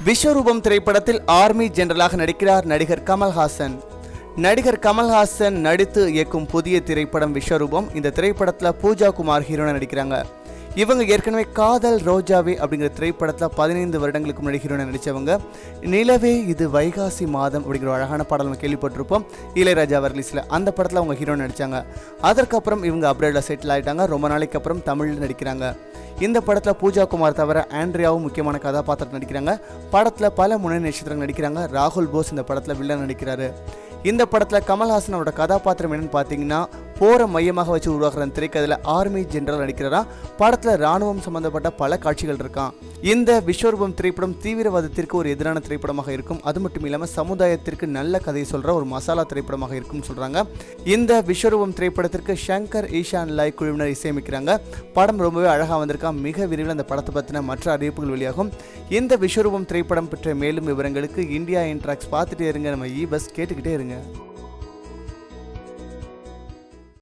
விஸ்வரூபம் திரைப்படத்தில் ஆர்மி ஜெனரலாக நடிக்கிறார் நடிகர் கமல்ஹாசன். நடிகர் கமல்ஹாசன் நடித்து இயக்கும் புதிய திரைப்படம் விஸ்வரூபம். இந்த திரைப்படத்தில் பூஜா குமார் ஹீரோனா நடிக்கிறாங்க. இவங்க ஏற்கனவே காதல் ரோஜாவே அப்படிங்கிற திரைப்படத்தில் 15 வருடங்களுக்கு முன்னாடி ஹீரோனா நடித்தவங்க. நிலவே இது வைகாசி மாதம் அப்படிங்கிற அழகான பாடல் நம்ம கேள்விப்பட்டிருப்போம். இளையராஜா ரிலீஸில் அந்த படத்தில் அவங்க ஹீரோனா நடித்தாங்க. அதற்கப்புறம் இவங்க அப்ராடில் செட்டில் ஆகிட்டாங்க. ரொம்ப நாளைக்கு அப்புறம் தமிழில் நடிக்கிறாங்க. இந்த படத்தில் பூஜா குமார் தவிர ஆண்ட்ரியாவும் முக்கியமான கதாபாத்திரம் நடிக்கிறாங்க. படத்தில் பல முன்னணி நட்சத்திரங்கள் நடிக்கிறாங்க. ராகுல் போஸ் இந்த படத்தில் வில்லன் நடிக்கிறாரு. இந்த படத்தில் கமல்ஹாசன் அவரோட கதாபாத்திரம் என்னன்னு பார்த்தீங்கன்னா, போரை மையமாக வச்சு உருவாக்குற திரைக்கதையில் ஆர்மி ஜெனரல் நடிக்கிறதா. படத்தில் ராணுவம் சம்பந்தப்பட்ட பல காட்சிகள் இருக்கான். இந்த விஸ்வரூபம் திரைப்படம் தீவிரவாதத்திற்கு ஒரு எதிரான திரைப்படமாக இருக்கும். அது மட்டும் இல்லாமல் சமுதாயத்திற்கு நல்ல கதையை சொல்கிற ஒரு மசாலா திரைப்படமாக இருக்கும்னு சொல்கிறாங்க. இந்த விஸ்வரூபம் திரைப்படத்திற்கு ஷங்கர் ஈஷான் லாய் குழுவினர் இசையமைக்கிறாங்க. படம் ரொம்பவே அழகாக வந்திருக்கா. மிக விரைவில் அந்த படத்தை பற்றின மற்ற அறிவிப்புகள் வெளியாகும். இந்த விஸ்வரூபம் திரைப்படம் பற்றிய மேலும் விவரங்களுக்கு இந்தியா இன்ட்ராக்ஸ் பார்த்துட்டே இருங்க. நம்ம இபஸ் கேட்டுக்கிட்டே இருங்க.